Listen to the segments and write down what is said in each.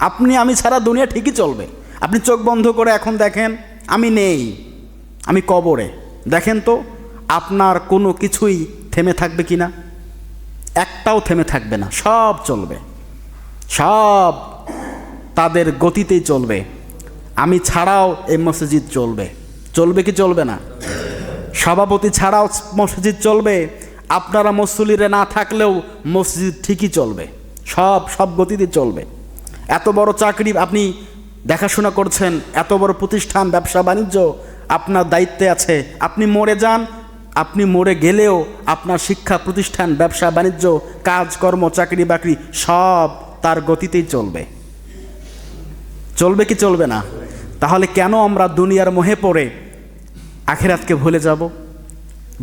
আপনি আমি ছাড়া দুনিয়া ঠিকই চলবে। আপনি চোখ বন্ধ করে এখন দেখেন, আমি নেই, আমি কবরে, দেখেন তো আপনার কোনো কিছুই থেমে থাকবে কি না? একটাও থেমে থাকবে না, সব চলবে, সব তাদের গতিতেই চলবে। আমি ছাড়াও এই মসজিদ চলবে, চলবে কি চলবে না? সভাপতি ছাড়াও মসজিদ চলবে, আপনারা মুসল্লিরা না থাকলেও মসজিদ ঠিকই চলবে, সব গতিতে চলবে। এত বড় চাকরি আপনি দেখাশোনা করছেন, এত বড় প্রতিষ্ঠান, ব্যবসা বাণিজ্য আপনার দায়িত্বে আছে। আপনি মরে যান, আপনি মরে গেলেও আপনার শিক্ষা প্রতিষ্ঠান, ব্যবসা বাণিজ্য, কাজকর্ম, চাকরি বাকরি সব তার গতিতেই চলবে, চলবে কি চলবে না? তাহলে কেন আমরা দুনিয়ার মোহে পড়ে আখিরাতকে ভুলে যাব?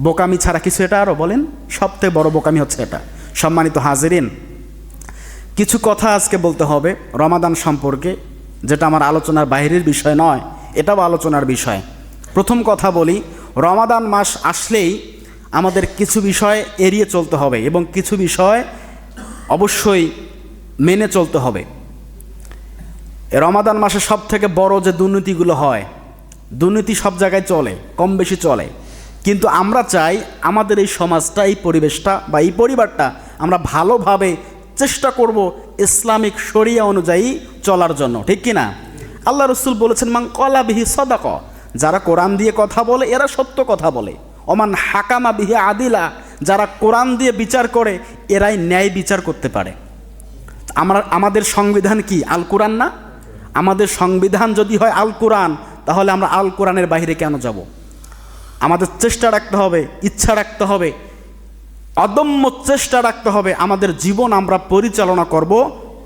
বোকামি ছাড়া কিছু এটা আরও বলেন? সবথেকে বড় বোকামি হচ্ছে এটা। সম্মানিত হাজিরিন, কিছু কথা আজকে বলতে হবে রমাদান সম্পর্কে, যেটা আমার আলোচনার বাইরের বিষয় নয়, এটাও আলোচনার বিষয়। প্রথম কথা বলি, রমাদান মাস আসলেই আমাদের কিছু বিষয় এড়িয়ে চলতে হবে এবং কিছু বিষয় অবশ্যই মেনে চলতে হবে। রমাদান মাসে সব থেকে বড় যে দুর্নীতিগুলো হয়, দুর্নীতি সব জায়গায় চলে, কম বেশি চলে, কিন্তু আমরা চাই আমাদের এই সমাজটা, এই পরিবেশটা বা এই পরিবারটা আমরা ভালোভাবে চেষ্টা করব ইসলামিক শরিয়া অনুযায়ী চলার জন্য, ঠিক কি না? আল্লাহ রসুল বলেছেন, মান কলা বিহি সদাক, যারা কোরআন দিয়ে কথা বলে এরা সত্য কথা বলে। ওমান হাকামা বিহি আদিলা, যারা কোরআন দিয়ে বিচার করে এরাই ন্যায় বিচার করতে পারে। আমাদের সংবিধান কি আল কোরআন না? আমাদের সংবিধান যদি হয় আল কোরআন, তাহলে আমরা আল কোরআনের বাইরে কেন যাব? আমাদের চেষ্টা রাখতে হবে, ইচ্ছা রাখতে হবে, অদম্য চেষ্টা রাখতে হবে, আমাদের জীবন আমরা পরিচালনা করব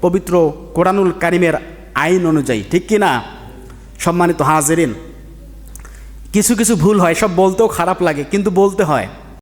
পবিত্র কোরআনুল কারিমের আইন অনুযায়ী, ঠিক কি না? সম্মানিত হাজিরিন, কিছু ভুল হয়, সব বলতেও খারাপ লাগে, কিন্তু বলতে হয়।